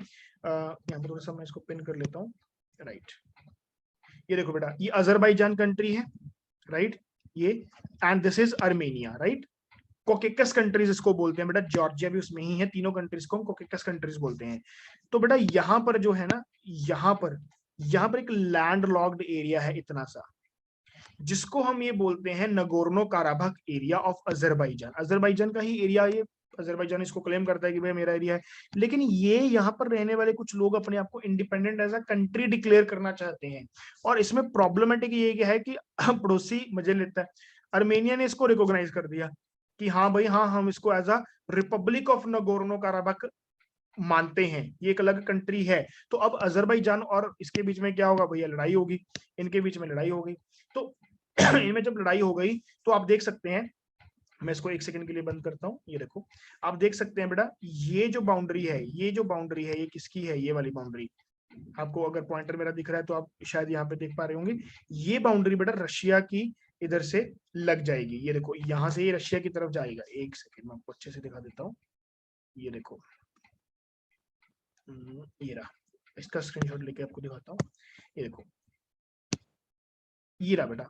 यहाँ पर थोड़ा सा मैं इसको पिन कर लेता हूँ, राइट। ये देखो बेटा, ये अजरबैजान कंट्री है, राइट, ये, and this is Armenia, right. Caucasus countries इसको बोलते हैं बेटा, जॉर्जिया भी उसमें ही है, तीनों कंट्रीज को हम कोकेकस कंट्रीज बोलते हैं। तो बेटा यहाँ पर जो है ना, यहाँ पर एक लैंड लॉक्ड एरिया है इतना सा, जिसको हम ये बोलते हैं Nagorno Karabakh area of Azerbaijan. Azerbaijan का ही एरिया ये, अजरबैजान इसको क्लेम करता है कि भाई मेरा एरिया है, लेकिन ये यहाँ पर रहने वाले कुछ लोग अपने आप को independent as a country declare करना चाहते हैं। और इसमें प्रॉब्लमेटिक ये क्या है कि पड़ोसी मजे लेता है, अर्मेनिया ने इसको रिकॉग्नाइज कर दिया कि हाँ भाई हाँ, हम इसको as a republic of Nagorno Karabakh मानते हैं, ये एक अलग कंट्री है। तो अब अजरबैजान और इसके बीच में क्या होगा भैया, लड़ाई होगी, इनके बीच में लड़ाई हो गई। तो इनमें जब लड़ाई हो गई तो आप देख सकते हैं, मैं इसको एक सेकंड के लिए बंद करता हूं, ये देखो आप देख सकते हैं बेटा, ये जो बाउंड्री है, ये किसकी है, ये वाली बाउंड्री, आपको अगर पॉइंटर मेरा दिख रहा है तो आप शायद यहाँ पे देख पा रहे होंगे, ये बाउंड्री बेटा रशिया की इधर से लग जाएगी। ये देखो यहाँ से ये रशिया की तरफ जाएगा, एक सेकंड मैं आपको अच्छे से दिखा देता हूँ, ये देखो, ये रहा, इसका स्क्रीनशॉट लेके आपको दिखाता हूँ, ये देखो, ये रहा बेटा,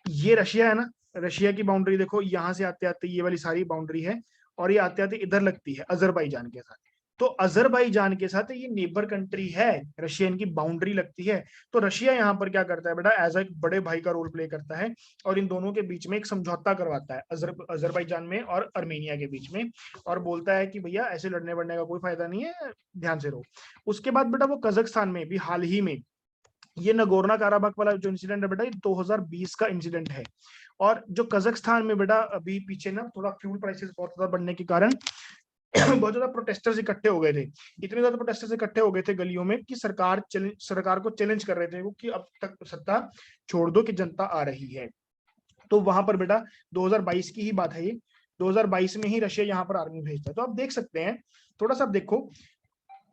ये रशिया है ना, रशिया की बाउंड्री देखो, यहाँ से आते आते ये वाली सारी बाउंड्री है, और ये आते आते इधर लगती है अजरबैजान के साथ। तो अजरबैजान के साथ ये नेबर कंट्री है, रशिया इनकी बाउंड्री लगती है। तो रशिया यहाँ पर क्या करता है बेटा, एज एक बड़े भाई का रोल प्ले करता है, और इन दोनों के बीच में एक समझौता करवाता है, अजरबैजान में और अर्मेनिया के बीच में, और बोलता है कि भैया ऐसे लड़ने बढ़ने का कोई फायदा नहीं है, ध्यान से रहो। उसके बाद बेटा वो कजाकिस्तान में भी हाल ही में, ये नगोर्नो काराबाख वाला जो इंसिडेंट है बेटा, ये 2020 का इंसिडेंट है। और जो कजाकिस्तान में बेटा अभी पीछे ना थोड़ा फ्यूल प्राइसेस बहुत ज्यादा बढ़ने के कारण बहुत ज्यादा प्रोटेस्टर्स इकट्ठे हो गए थे, इतने ज्यादा प्रोटेस्टर्स इकट्ठे हो गए थे गलियों में कि सरकार को चैलेंज कर रहे थे वो कि अब तक सत्ता छोड़ दो कि जनता आ रही है। तो वहां पर बेटा 2022 की ही बात है ये, 2022 में ही रशिया यहाँ पर आर्मी भेजता है। तो आप देख सकते हैं, थोड़ा सा देखो,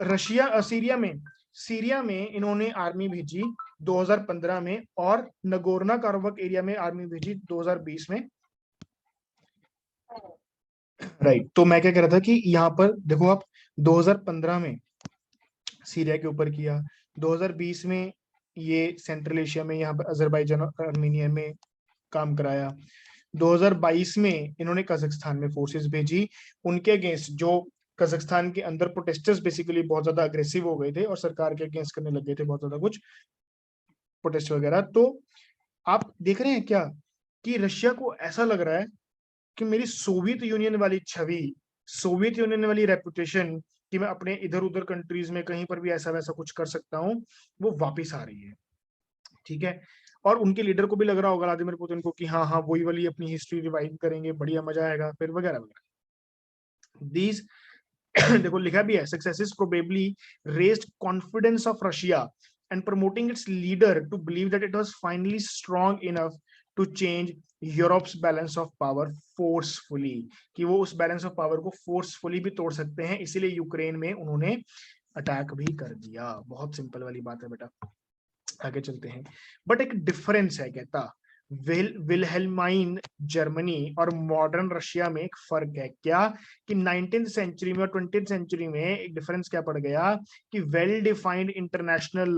रशिया सीरिया में इन्होंने आर्मी भेजी 2015 में, और नगोर्नो काराबाख एरिया में आर्मी भेजी 2020 में, राइट। तो मैं क्या कह रहा था कि यहाँ पर देखो आप, 2015 में सीरिया के ऊपर किया, 2020 में ये सेंट्रल एशिया में यहाँ पर अजरबैजान और आर्मेनिया में काम कराया, 2022 में इन्होंने कजाकिस्तान में फोर्सेस भेजी, उनके अगेंस्ट जो कजाकिस्तान के अंदर प्रोटेस्टर्स बेसिकली बहुत ज्यादा अग्रेसिव हो गए थे और सरकार के अगेंस्ट करने लग गए थे बहुत ज्यादा कुछ प्रोटेस्ट वगैरह। तो आप देख रहे हैं क्या कि रशिया को ऐसा लग रहा है कि मेरी सोवियत यूनियन वाली छवि, सोवियत यूनियन वाली रेपुटेशन, कि मैं अपने इधर उधर कंट्रीज में कहीं पर भी ऐसा वैसा कुछ कर सकता हूँ, वो वापिस आ रही है, ठीक है। और उनके लीडर को भी लग रहा होगा व्लादिमीर पुतिन को कि हाँ हाँ वही वाली अपनी हिस्ट्री रिवाइव करेंगे, बढ़िया मजा आएगा फिर, वगैरह वगैरह। दीज देखो लिखा भी है, successes probably raised confidence of Russia and promoting its leader to believe that it was finally strong enough to change Europe's balance of power forcefully, कि वो उस बैलेंस ऑफ पावर को फोर्सफुली भी तोड़ सकते हैं, इसीलिए यूक्रेन में उन्होंने अटैक भी कर दिया। बहुत सिंपल वाली बात है बेटा, आगे चलते हैं। बट एक डिफरेंस है, कहता विलहेल्माइन जर्मनी और मॉडर्न रशिया में एक फर्क है, क्या कि 19th सेंचुरी में और 20th सेंचुरी में एक डिफरेंस क्या पड़ गया कि वेल डिफाइंड इंटरनेशनल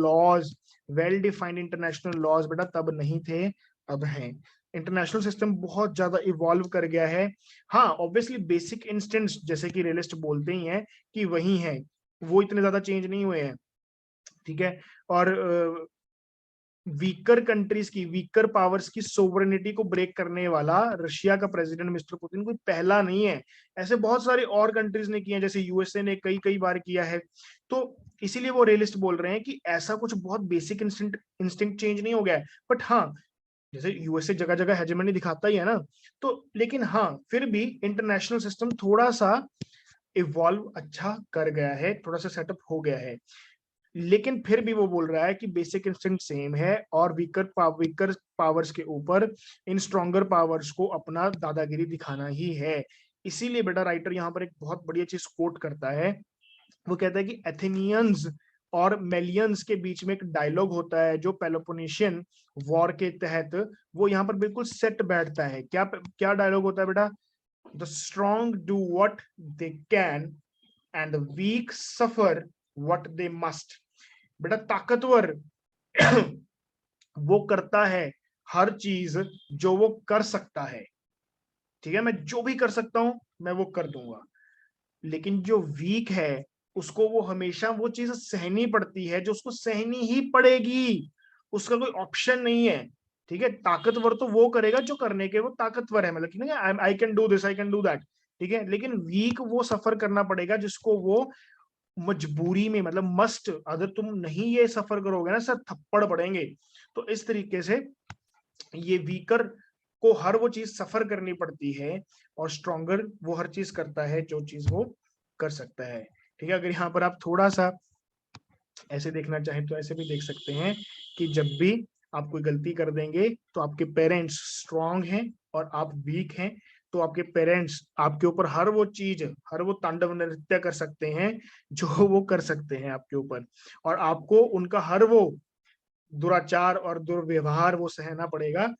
लॉज बेटा तब नहीं थे, अब हैं। इंटरनेशनल सिस्टम बहुत ज्यादा इवॉल्व कर गया है। हाँ ऑब्वियसली बेसिक इंस्टेंट्स जैसे कि रियलिस्ट बोलते ही हैं कि वही है, वो इतने ज्यादा चेंज नहीं हुए हैं, ठीक है। और वीकर कंट्रीज की, वीकर पावर्स की सोवरेनिटी को ब्रेक करने वाला रशिया का प्रेसिडेंट मिस्टर पुतिन कोई पहला नहीं है, ऐसे बहुत सारे और कंट्रीज ने किए हैं, जैसे यूएसए ने कई कई बार किया है। तो इसीलिए वो रियलिस्ट बोल रहे हैं कि ऐसा कुछ बहुत बेसिक इंस्टिंक्ट चेंज नहीं हो गया है। बट हाँ, जैसे यूएसए जगह जगह हेजेमनी दिखाता ही है ना, तो लेकिन हाँ फिर भी इंटरनेशनल सिस्टम थोड़ा सा इवॉल्व अच्छा कर गया है, थोड़ा सा सेटअप हो गया है। लेकिन फिर भी वो बोल रहा है कि बेसिक इंस्टिंक्ट सेम है, और वीकर पावर्स के ऊपर इन स्ट्रॉन्गर पावर्स को अपना दादागिरी दिखाना ही है। इसीलिए बेटा राइटर यहाँ पर एक बहुत बढ़िया चीज कोट करता है, वो कहता है कि एथेनियंस और मेलियंस के बीच में एक डायलॉग होता है जो पेलोपोनेशियन वॉर के तहत वो यहाँ पर बिल्कुल सेट बैठता है। क्या क्या डायलॉग होता है बेटा, the strong do what they can and the weak suffer what they must. बेटा ताकतवर वो करता है हर चीज जो वो कर सकता है, ठीक है, मैं जो भी कर सकता हूं मैं वो कर दूंगा। लेकिन जो वीक है उसको वो हमेशा वो चीज सहनी पड़ती है जो उसको सहनी ही पड़ेगी, उसका कोई ऑप्शन नहीं है। ठीक है, ताकतवर तो वो करेगा जो करने के वो ताकतवर है, मतलब कि नहीं, I can do this, I can do that, ठीक है। लेकिन वीक वो सफर करना पड़ेगा जिसको वो मजबूरी में, मतलब मस्ट, अगर तुम नहीं ये सफर करोगे ना सर थप्पड़ पड़ेंगे। तो इस तरीके से ये वीकर को हर वो चीज सफर करनी पड़ती है और स्ट्रॉन्गर वो हर चीज करता है जो चीज वो कर सकता है। ठीक है, अगर यहाँ पर आप थोड़ा सा ऐसे देखना चाहें तो ऐसे भी देख सकते हैं कि जब भी आप कोई गलती कर देंगे तो आपके पेरेंट्स स्ट्रांग हैं और आप वीक हैं, तो आपके पेरेंट्स आपके ऊपर हर वो चीज, हर वो तांडव नृत्य कर सकते हैं जो वो कर सकते हैं आपके ऊपर, और आपको उनका हर वो दुराचार और दुर्व्यवहार वो सहना पड़ेगा,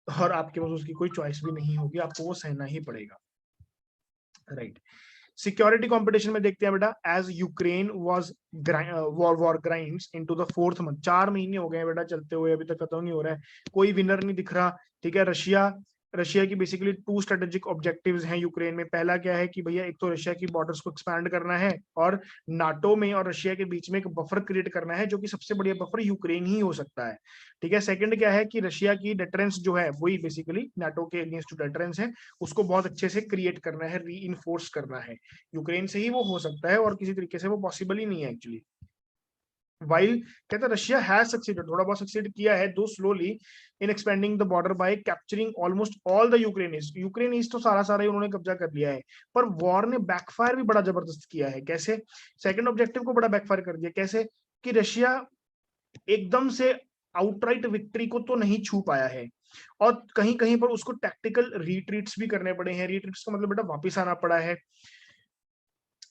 और आपके पास उसकी कोई चॉइस भी नहीं होगी, आपको वो सहना ही पड़ेगा। राइट। सिक्योरिटी कंपटीशन में देखते हैं बेटा, as Ukraine was war grinds into the fourth month, 4 महीने हो गए बेटा चलते हुए, अभी तक खत्म नहीं हो रहा है, कोई विनर नहीं दिख रहा। ठीक है, रशिया रशिया की बेसिकली 2 स्ट्रेटेजिक ऑब्जेक्टिव्स हैं यूक्रेन में। पहला क्या है कि भैया एक तो रशिया की बॉर्डर्स को एक्सपैंड करना है, और नाटो में और रशिया के बीच में एक बफर क्रिएट करना है, जो कि सबसे बढ़िया बफर यूक्रेन ही हो सकता है। ठीक है, सेकंड क्या है कि रशिया की डेटरेंस जो है वही बेसिकली नाटो के अगेंस्ट जो डेटरेंस है उसको बहुत अच्छे से क्रिएट करना है, री करना है। यूक्रेन से ही वो हो सकता है और किसी तरीके से वो पॉसिबल ही नहीं है एक्चुअली। वाइल कहता है रशिया हैज सक्सीडेड, थोड़ा बहुत सक्सीड किया है, though slowly, in expanding the border by capturing almost all the Ukrainians तो सारा सारा ही उन्होंने कब्जा कर लिया है। पर वॉर ने बैकफायर भी बड़ा जबरदस्त किया है। कैसे? सेकंड ऑब्जेक्टिव को बड़ा बैकफायर कर दिया। कैसे? कि रशिया एकदम से आउटराइट विक्ट्री को तो नहीं छू पाया है, और कहीं कहीं पर उसको टैक्टिकल रिट्रीट्स भी करने पड़े हैं। रिट्रीट्स का मतलब बेटा वापिस आना पड़ा है।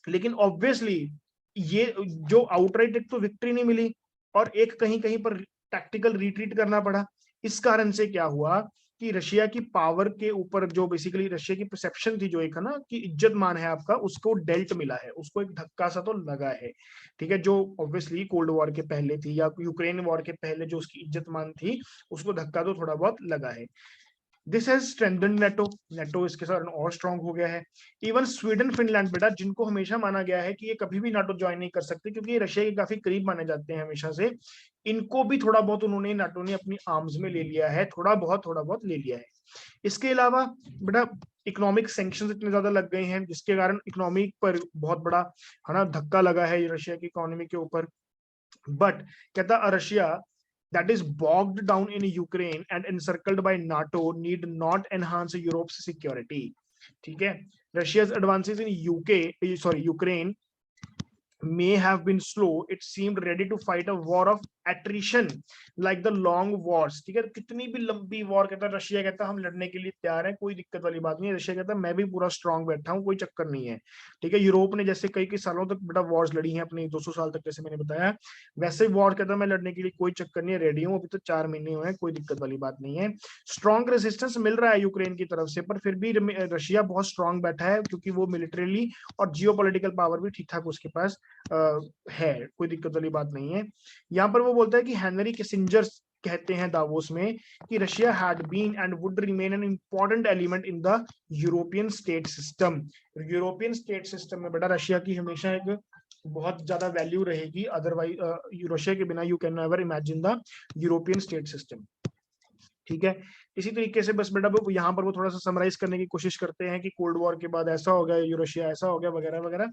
लेकिन ऑब्वियसली ये जो आउटराइट एक तो विक्ट्री नहीं मिली, और एक कहीं कहीं पर टैक्टिकल रिट्रीट करना पड़ा। इस कारण से क्या हुआ कि रशिया की पावर के ऊपर जो बेसिकली रशिया की परसेप्शन थी, जो एक है ना कि इज्जत मान है आपका, उसको डेल्ट मिला है, उसको एक धक्का सा तो लगा है। ठीक है, जो ऑब्वियसली कोल्ड वॉर के पहले थी या यूक्रेन वॉर के पहले जो उसकी इज्जत मान थी, उसको धक्का तो थोड़ा बहुत लगा है। दिस हैज स्ट्रेंथन्ड नेटो, नेटो इसके साथ और स्ट्रांग हो गया है। इवन स्वीडन फिनलैंड बेटा, जिनको हमेशा माना गया है कि ये कभी भी नाटो ज्वाइन नहीं कर सकते क्योंकि ये रशिया के काफी करीब माने जाते हैं हमेशा से, इनको भी थोड़ा बहुत उन्होंने नाटो ने अपनी आर्म्स में ले लिया है, थोड़ा बहुत ले लिया है। इसके अलावा बेटा इकोनॉमिक सैंक्शंस इतने ज्यादा लग गए हैं जिसके कारण इकोनॉमी पर बहुत बड़ा है ना धक्का लगा है रशिया की इकोनॉमी के ऊपर। बट कहता Russia that is bogged down in Ukraine and encircled by NATO need not enhance Europe's security. ठीक है, Russia's advances in Ukraine may have been slow, it seemed ready to fight a war of attrition like the long wars. ठीक है, कितनी भी लंबी war कहता है Russia कहता है हम लड़ने के लिए तैयार है, कोई दिक्कत वाली बात नहीं है। रशिया कहता है मैं भी पूरा स्ट्रांग बैठा हूँ, कोई चक्कर नहीं है। ठीक है, यूरोप ने जैसे कई कई सालों तक बेटा वॉर्स लड़ी हैं अपनी 200 साल तक, जैसे मैंने बताया, वैसे वॉर कहता है मैं लड़ने के लिए कोई चक्कर नहीं है, रेडी हूँ, अभी तो 4 महीने हुए हैं, कोई दिक्कत वाली बात नहीं है। स्ट्रॉन्ग रेजिस्टेंस मिल रहा है यूक्रेन की तरफ से, पर फिर भी रशिया बहुत स्ट्रांग बैठा है क्योंकि वो मिलिटरीली और जियो पावर भी ठीक ठाक उसके पास है, कोई दिक्कत वाली बात नहीं है। यहाँ पर वो बोलता है कि हेनरी किसिंजर कहते हैं दावोस में कि Russia had been and would remain an important element in the European state system. European state system में बेटा रशिया की हमेशा एक बहुत ज्यादा वैल्यू रहेगी, अदरवाइज रशिया के बिना you can never imagine the European state system. ठीक है, इसी तरीके से बस बेटा वो यहाँ पर वो थोड़ा सा समराइज करने की कोशिश करते हैं कि कोल्ड वॉर के बाद ऐसा हो गया, रशिया ऐसा हो गया, वगैरह वगैरह।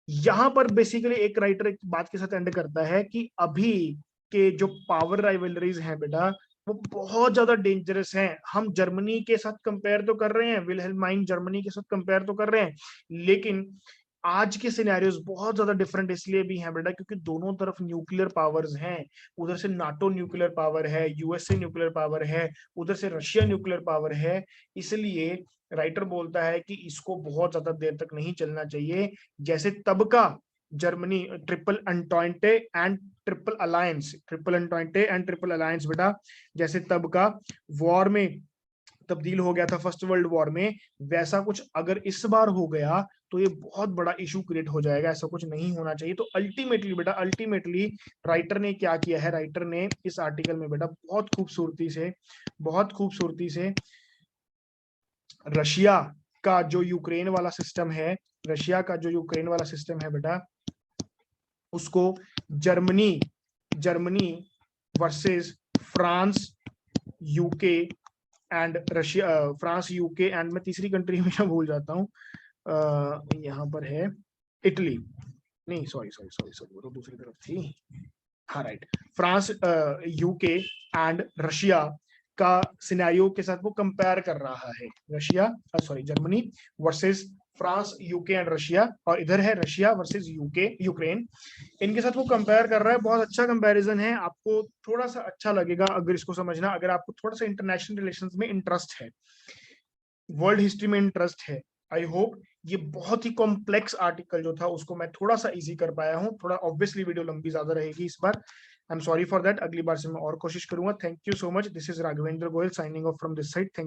यहां पर बेसिकली एक राइटर एक बात के साथ एंड करता है कि अभी के जो पावर राइवलरीज हैं बेटा वो बहुत ज्यादा डेंजरस हैं। हम जर्मनी के साथ कंपेयर तो कर रहे हैं, विल्हेल्माइन जर्मनी के साथ कंपेयर तो कर रहे हैं, लेकिन आज के सिनेरियोस बहुत ज्यादा डिफरेंट इसलिए भी हैं बेटा क्योंकि दोनों तरफ न्यूक्लियर पावर्स हैं। उधर से नाटो न्यूक्लियर पावर है, यूएसए न्यूक्लियर पावर है, उधर से रशिया न्यूक्लियर पावर है। इसलिए राइटर बोलता है कि इसको बहुत ज्यादा देर तक नहीं चलना चाहिए। जैसे तब का Germany triple entente and triple alliance बेटा, जैसे तब का वॉर में तब्दील हो गया था फर्स्ट वर्ल्ड वॉर में, वैसा कुछ अगर इस बार हो गया तो ये बहुत बड़ा इशू क्रिएट हो जाएगा, ऐसा कुछ नहीं होना चाहिए। तो अल्टीमेटली बेटा, अल्टीमेटली राइटर ने क्या किया है, राइटर ने इस आर्टिकल में बेटा बहुत खूबसूरती से रशिया का जो यूक्रेन वाला सिस्टम है, रशिया का जो यूक्रेन वाला सिस्टम है बेटा, उसको Germany versus France, UK and Russia, France, UK and मैं तीसरी कंट्री में भूल जाता हूँ, यहाँ पर है इटली, नहीं सॉरी वो तो दूसरी तरफ थी, हाँ right, France, UK and Russia का सिनेरियो के साथ वो कंपेयर कर रहा है, Germany versus France, UK and Russia, और इधर है रशिया वर्सेस यूक्रेन, इनके साथ वो कंपेयर कर रहा है। बहुत अच्छा कंपैरिजन है, आपको थोड़ा सा अच्छा लगेगा अगर इसको समझना, अगर आपको थोड़ा सा इंटरनेशनल रिलेशंस में इंटरेस्ट है, वर्ल्ड हिस्ट्री में इंटरेस्ट है। आई होप ये बहुत ही कॉम्प्लेक्स आर्टिकल जो था उसको मैं थोड़ा सा इजी कर पाया हूँ। थोड़ा ऑब्वियसली वीडियो लंबी ज्यादा रहेगी इस बार, I am sorry for that, अगली बार से मैं और कोशिश करूंगा। Thank you so much, this is Raghavendra Goyal signing off from this side, thank you.